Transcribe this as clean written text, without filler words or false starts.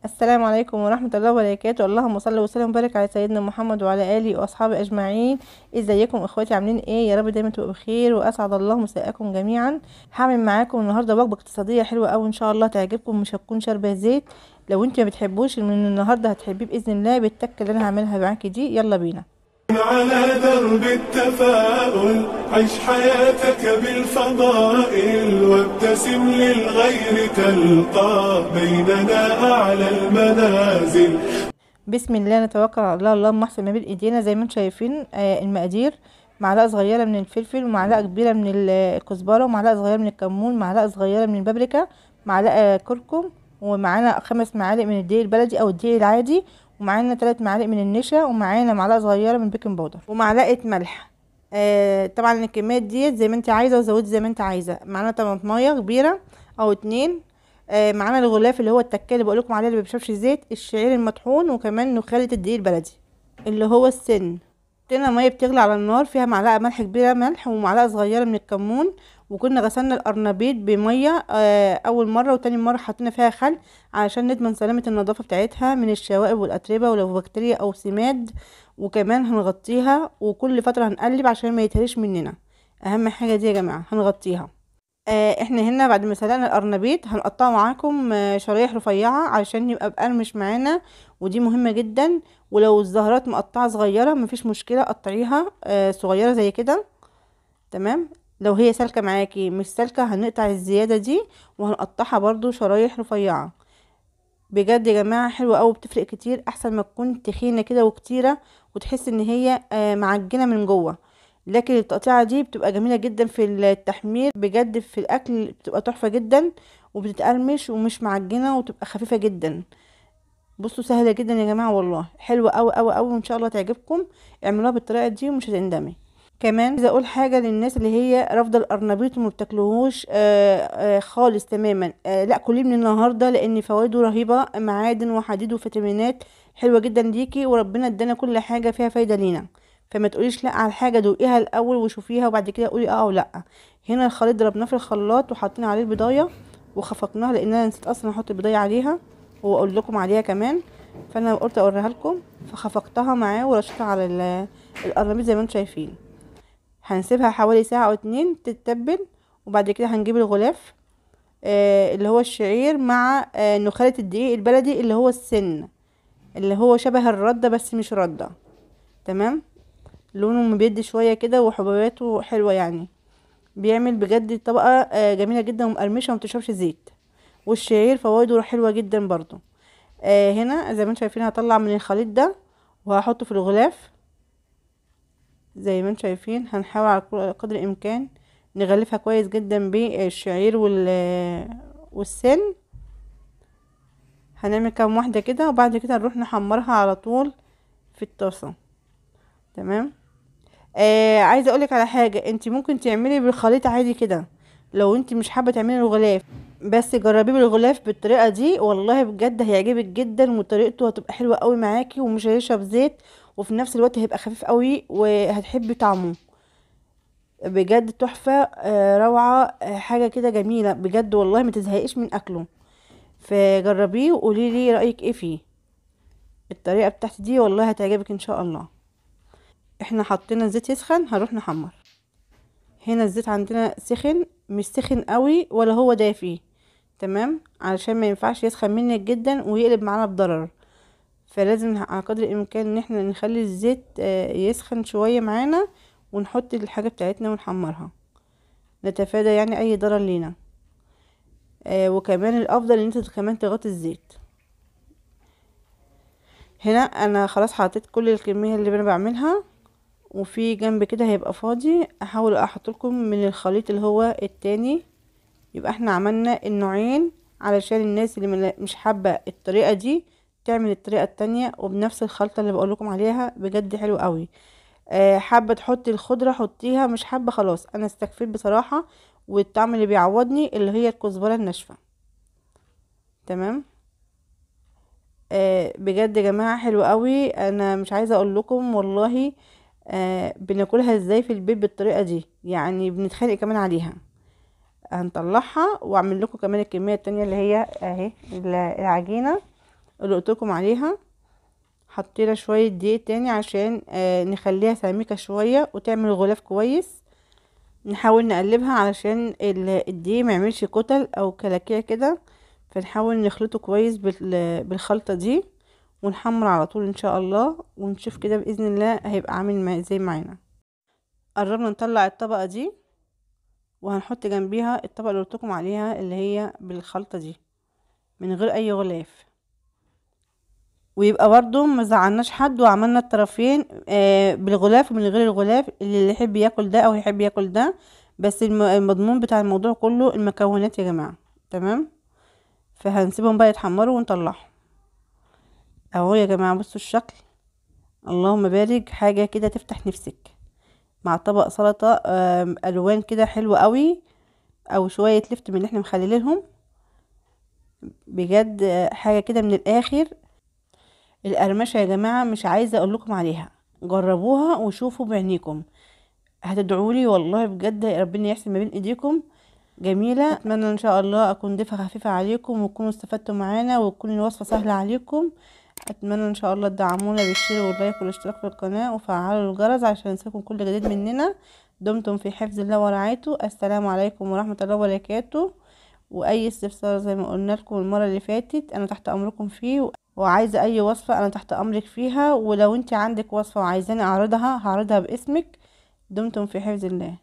السلام عليكم ورحمة الله وبركاته. اللهم صل وسلم وبارك على سيدنا محمد وعلى آله وأصحابه أجمعين. ازيكم اخواتي؟ عاملين ايه؟ يا رب دايما تبقوا بخير وأسعد الله مساءكم جميعا. هعمل معاكم النهاردة وجبة اقتصادية حلوة أوي إن شاء الله تعجبكم، مش هتكون شاربة زيت. لو انت ما بتحبوش من النهاردة هتحبيه بإذن الله بالتكة اللي أنا هعملها معاكي دي. يلا بينا. على درب التفاؤل عيش حياتك بالفضائل، وابتسم للغير تلقى بيننا أعلى المنازل. بسم الله نتوكل على الله، اللهم احسن ما بين ايدينا. زي ما انتم شايفين المقادير: معلقه صغيره من الفلفل، ومعلقه كبيره من الكزبره، ومعلقه صغيره من الكمون، معلقه صغيره من البابريكا، معلقه كركم، ومعانا 5 معالق من الدقيق البلدي او الدقيق العادي، ومعانا 3 معالق من النشا، ومعانا معلقه صغيره من البيكنج باودر، ومعلقه ملح. طبعا الكميات ديت زي ما انت عايزه وزودي زي ما انت عايزه. معانا طماطمايه كبيره او 2. معانا الغلاف اللي هو التكه اللي بقولكم عليه اللي مبيشربش زيت، الشعير المطحون، وكمان نخالة الدقيق البلدي اللي هو السن. حطينا ميه بتغلي على النار، فيها معلقه ملح كبيره ملح، ومعلقه صغيره من الكمون. وكنا غسلنا القرنبيط بميه اول مره، وتاني مره حطينا فيها خل علشان نضمن سلامه النظافه بتاعتها من الشوائب والاتربه ولو بكتيريا او سماد. وكمان هنغطيها وكل فتره هنقلب عشان ما يتهرش مننا. اهم حاجه دي يا جماعه هنغطيها. احنا هنا بعد ما سلقنا القرنبيط هنقطعه معاكم شرايح رفيعة علشان يبقى مقرمش معانا، ودي مهمة جدا. ولو الزهرات مقطعة صغيرة مفيش مشكلة، قطعيها صغيرة زي كده. تمام. لو هي سالكة معاكي، مش سالكة هنقطع الزيادة دي وهنقطعها برضو شرايح رفيعة. بجد يا جماعة حلوة اوي، بتفرق كتير احسن ما تكون تخينة كده وكتيرة وتحس ان هي معجنة من جوه. لكن التقطيعة دي بتبقى جميلة جدا في التحمير، بجد في الاكل بتبقى تحفة جدا، وبتتقرمش ومش معجنة وتبقى خفيفة جدا. بصوا سهلة جدا يا جماعة، والله حلوة اوي اوي اوي، وان شاء الله تعجبكم. اعملوها بالطريقة دي ومش هتندمي. كمان عايزه اقول حاجه للناس اللي هي رافضه القرنبيط وما بتاكلوهوش خالص تماما. لا، كليه من النهارده لان فوائده رهيبه، معادن وحديد وفيتامينات حلوه جدا ليكي، وربنا ادانا كل حاجه فيها فايده لينا. فما تقوليش لا على حاجه، دوقيها الاول وشوفيها وبعد كده قولي اه او لا. هنا الخليط ضربناه في الخلاط وحطينا عليه البضايه وخفقناها، لان انا نسيت اصلا احط البضايه عليها واقول لكم عليها كمان. فانا قلت اوريها لكم، فخفقتها معاه ورشيتها على القرنبيط زي ما انتم شايفين. هنسيبها حوالي ساعة او 2 تتبل، وبعد كده هنجيب الغلاف اللي هو الشعير مع نخالة الدقيق البلدي اللي هو السن، اللي هو شبه الردة بس مش ردة. تمام. لونه مبيض شوية كده وحبوباته حلوة يعني. بيعمل بجد طبقة جميلة جدا ومقرمشة ومتشربش زيت. والشعير فوائده حلوة جدا برضو. هنا زي ما انتم شايفين هطلع من الخليط ده وهحطه في الغلاف. زي ما انتم شايفين هنحاول على قدر الامكان نغلفها كويس جدا بالشعير والسن. هنعمل كام واحدة كده وبعد كده نروح نحمرها على طول في الطاسة. تمام. عايزة اقولك على حاجة، انت ممكن تعملي بالخليط عادي كده لو انت مش حابة تعملي الغلاف، بس جربيه بالغلاف بالطريقة دي والله بجد هيعجبك جدا، وطريقته هتبقى حلوة قوي معاكي ومش هيشرب زيت، وفي نفس الوقت هيبقى خفيف قوي وهتحبي طعمه. بجد تحفة روعة، حاجة كده جميلة بجد والله ما تزهقيش من اكله. فجربيه وقولي لي رأيك ايه فيه. الطريقة بتاعتي دي والله هتعجبك ان شاء الله. احنا حطينا الزيت يسخن هنروح نحمر. هنا الزيت عندنا سخن، مش سخن قوي ولا هو دافي. تمام، علشان ما ينفعش يسخن منك جدا ويقلب معانا بضرر. فلازم على قدر الامكان ان احنا نخلي الزيت يسخن شوية معانا، ونحط الحاجة بتاعتنا ونحمرها، نتفادى يعني اي ضرر لينا. وكمان الافضل ان انت كمان تغطي الزيت. هنا انا خلاص حطيت كل الكميه اللي انا بعملها، وفي جنب كده هيبقى فاضي احاول احط لكم من الخليط اللي هو التاني. يبقى احنا عملنا النوعين علشان الناس اللي مش حابه الطريقه دي تعمل الطريقه التانية وبنفس الخلطه اللي بقول لكم عليها، بجد حلو قوي. حابه تحطي الخضره حطيها، مش حابه خلاص. انا استكفيت بصراحه، والطعم اللي بيعوضني اللي هي الكزبره الناشفه. تمام. بجد يا جماعة حلو قوي، انا مش عايزة اقول لكم والله. بناكلها ازاي في البيت بالطريقة دي، يعني بنتخانق كمان عليها. هنطلعها واعمل لكم كمان الكمية التانية اللي هي اهي العجينة اللي قلتلكم عليها. حطينا شوية دقيق تاني عشان نخليها سميكة شوية وتعمل غلاف كويس. نحاول نقلبها علشان الدقيق ما يعملش كتل او كلاكيع كده، فنحاول نخلطه كويس بالخلطة دي، ونحمر على طول ان شاء الله. ونشوف كده باذن الله هيبقى عامل زي معانا. قربنا نطلع الطبقة دي، وهنحط جنبيها الطبقة اللي قلتلكم عليها اللي هي بالخلطة دي من غير اي غلاف. ويبقى برضو مزعلناش حد، وعملنا الطرفين بالغلاف ومن غير الغلاف، اللي يحب ياكل ده او يحب ياكل ده. بس المضمون بتاع الموضوع كله المكونات يا جماعة. تمام. فهنسيبهم بقى يتحمروا ونطلعهم اهو يا جماعة. بصوا الشكل، اللهم بارك، حاجة كده تفتح نفسك مع طبق سلطة الوان كده حلوة قوي، او شوية لفت من اللي احنا مخللينهم. بجد حاجة كده من الاخر. القرمشة يا جماعة مش عايزة اقول لكم عليها، جربوها وشوفوا بعينيكم، هتدعولي والله بجد ربنا يحسن ما بين ايديكم. جميلة. اتمنى ان شاء الله اكون ضيفة خفيفة عليكم، وتكونوا استفدتوا معانا، وتكون الوصفة سهلة عليكم. اتمنى ان شاء الله تدعمونا بالشير واللايك والاشتراك في القناة، وفعلوا الجرس عشان يوصلكم كل جديد مننا. دمتم في حفظ الله ورعايته. السلام عليكم ورحمة الله وبركاته. واي استفسار زي ما قلنا لكم المرة اللي فاتت انا تحت امركم فيه، وعايزة اي وصفة انا تحت امرك فيها. ولو انت عندك وصفة وعايزاني اعرضها هعرضها باسمك. دمتم في حفظ الله.